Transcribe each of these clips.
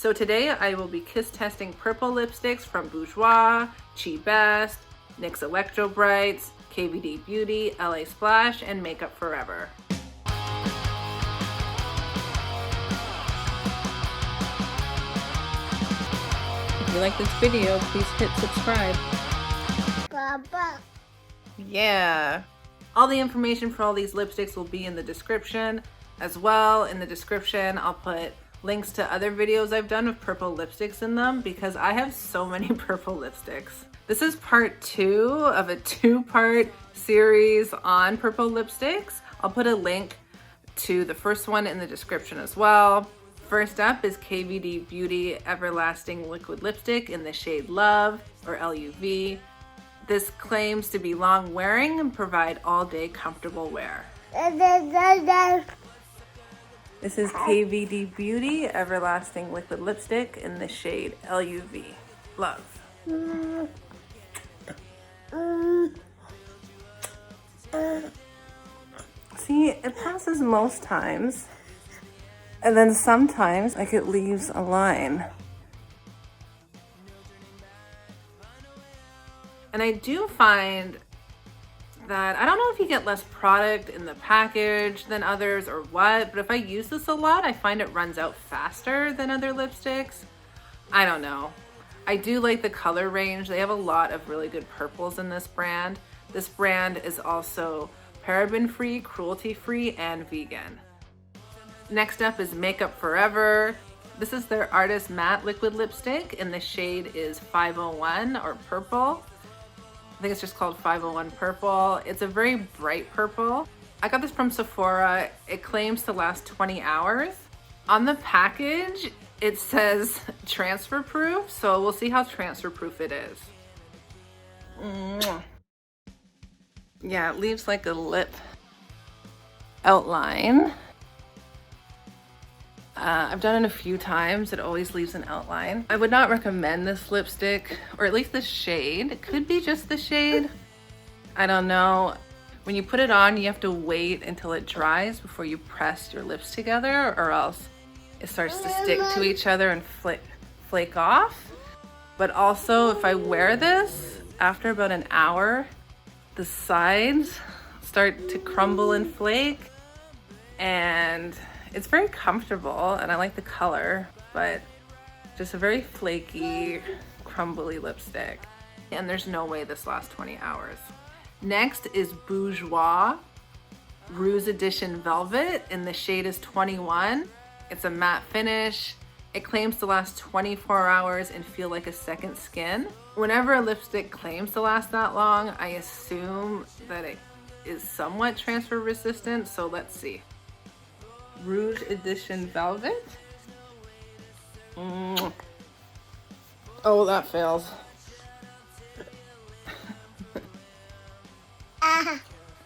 So today I will be kiss testing purple lipsticks from Bourjois, QiBest, NYX Electro Brights, KVD Beauty, LASplash, and Makeup Forever. If you like this video, please hit subscribe. Baba. Yeah. All the information for all these lipsticks will be in the description. As well, in the description, I'll put links to other videos I've done with purple lipsticks in them because I have so many purple lipsticks. This is part 2 of a 2-part series on purple lipsticks. I'll put a link to the first one in the description as well. First up is KVD Beauty Everlasting Liquid Lipstick in the shade L.U.V or L.U.V. This claims to be long wearing and provide all day comfortable wear. This is KVD Beauty Everlasting Liquid Lipstick in the shade L.U.V. Love. See, it passes most times, and then sometimes like it leaves a line. And I do find that, I don't know if you get less product in the package than others or what, but if I use this a lot, I find it runs out faster than other lipsticks. I don't know. I do like the color range. They have a lot of really good purples in this brand. This brand is also paraben-free, cruelty-free, and vegan. Next up is Makeup Forever. This is their Artist Matte Liquid Lipstick, and the shade is 501 or Purple. I think it's just called 501 Purple. It's a very bright purple. I got this from Sephora. It claims to last 20 hours. On the package, it says transfer proof, so we'll see how transfer proof it is. Yeah, it leaves like a lip outline. I've done it a few times. It always leaves an outline. I would not recommend this lipstick, or at least the shade. It could be just the shade. I don't know. When you put it on, you have to wait until it dries before you press your lips together, or else it starts to stick to each other and flake off. But also, if I wear this, after about an hour, the sides start to crumble and flake, and it's very comfortable, and I like the color, but just a very flaky, crumbly lipstick. And there's no way this lasts 20 hours. Next is Bourjois Rouge Edition Velvet, and the shade is 21. It's a matte finish. It claims to last 24 hours and feel like a second skin. Whenever a lipstick claims to last that long, I assume that it is somewhat transfer resistant, so let's see. Rouge Edition Velvet. Oh, that fails.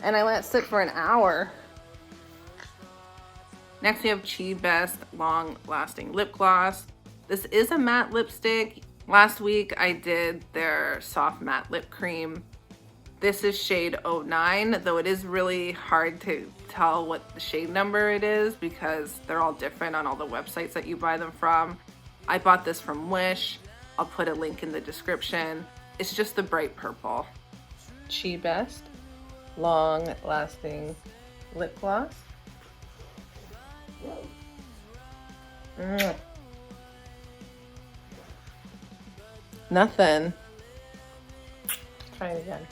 And I let it sit for an hour. Next we have QiBest Long Lasting Lip Gloss. This is a matte lipstick. Last week I did their soft matte lip cream. This is shade 09, though it is really hard to tell what the shade number it is because they're all different on all the websites that you buy them from. I bought this from Wish. I'll put a link in the description. It's just the bright purple. QiBest Long Lasting Lip Gloss. Nothing. Try it again.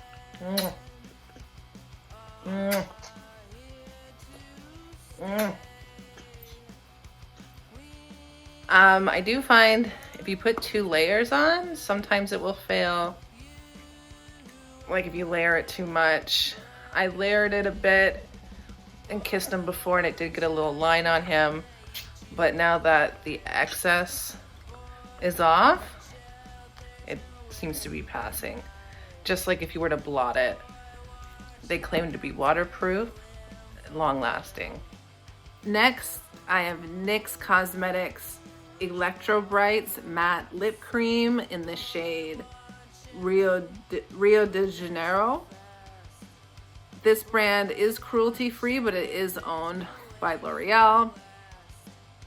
I do find if you put 2 layers on, sometimes it will fail. Like if you layer it too much. I layered it a bit and kissed him before, and it did get a little line on him. But now that the excess is off, it seems to be passing. Just like if you were to blot it. They claim to be waterproof and long lasting. Next, I have NYX Cosmetics Electro Brights Matte Lip Cream in the shade Rio de Janeiro. This brand is cruelty free, but it is owned by L'Oreal.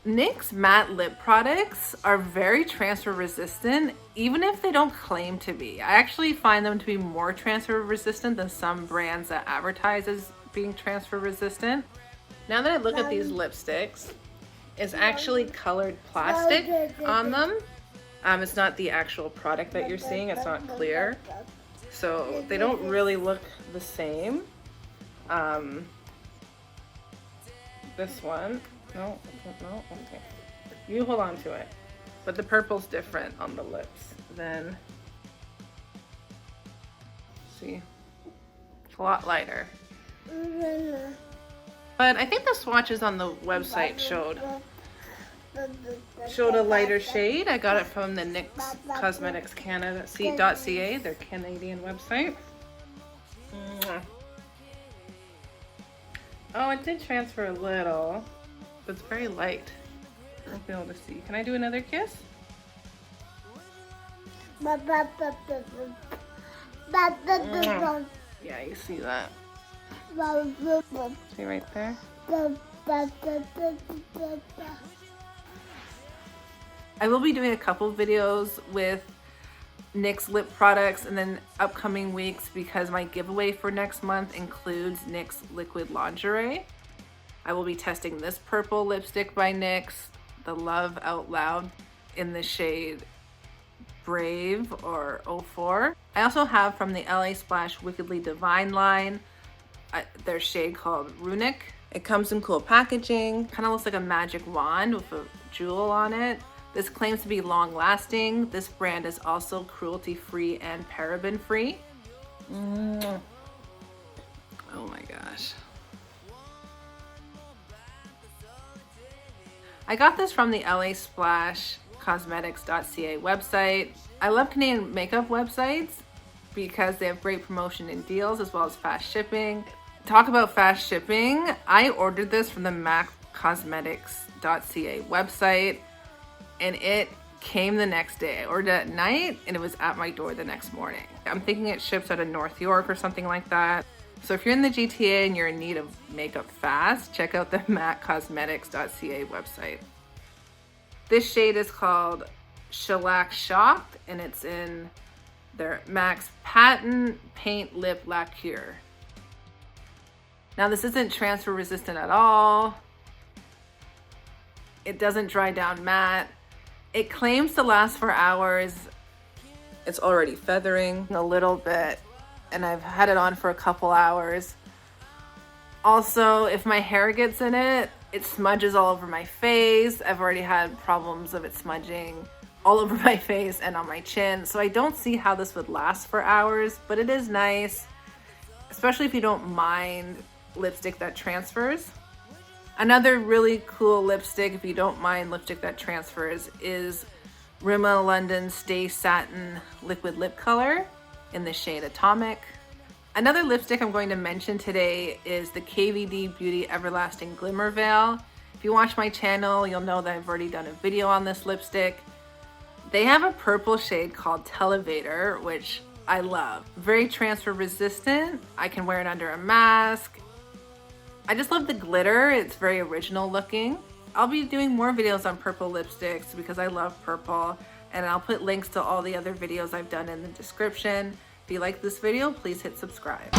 NYX matte lip products are very transfer resistant, even if they don't claim to be. I actually find them to be more transfer resistant than some brands that advertise as being transfer resistant. Now that I look at these lipsticks, it's actually colored plastic on them. It's not the actual product that you're seeing, it's not clear. So they don't really look the same. This one, no, okay. You hold on to it. But the purple's different on the lips than, see, it's a lot lighter. But I think the swatches on the website showed a lighter shade. I got it from the NYX Cosmetics Canada.ca, their Canadian website. Oh, it did transfer a little, but it's very light. I won't be able to see. Can I do another kiss? Yeah, you see that. See right there? I will be doing a couple videos with NYX lip products in the upcoming weeks because my giveaway for next month includes NYX liquid lingerie. I will be testing this purple lipstick by NYX, the Love Out Loud, in the shade Brave or 04. I also have from the LASplash Wickedly Divine line, their shade called Runic. It comes in cool packaging, kind of looks like a magic wand with a jewel on it. This claims to be long lasting. This brand is also cruelty free and paraben free. Oh my gosh. I got this from the LASplash Cosmetics.ca website. I love Canadian makeup websites because they have great promotion and deals as well as fast shipping. Talk about fast shipping. I ordered this from the MacCosmetics.ca website and it came the next day. I ordered it at night and it was at my door the next morning. I'm thinking it ships out of North York or something like that. So if you're in the GTA and you're in need of makeup fast, check out the MacCosmetics.ca website. This shade is called Shellac Shocked and it's in their MAC's Patent Paint Lip Lacquer. Now this isn't transfer resistant at all. It doesn't dry down matte. It claims to last for hours. It's already feathering a little bit and I've had it on for a couple hours. Also, if my hair gets in it, it smudges all over my face. I've already had problems of it smudging all over my face and on my chin. So I don't see how this would last for hours, but it is nice, especially if you don't mind lipstick that transfers. Another really cool lipstick, if you don't mind lipstick that transfers, is Rimmel London Stay Satin Liquid Lip Color in the shade Atomic. Another lipstick I'm going to mention today is the KVD Beauty Everlasting Glimmer Veil. If you watch my channel, you'll know that I've already done a video on this lipstick. They have a purple shade called Televator, which I love. Very transfer resistant. I can wear it under a mask. I just love the glitter. It's very original looking. I'll be doing more videos on purple lipsticks because I love purple, and I'll put links to all the other videos I've done in the description. If you like this video, please hit subscribe.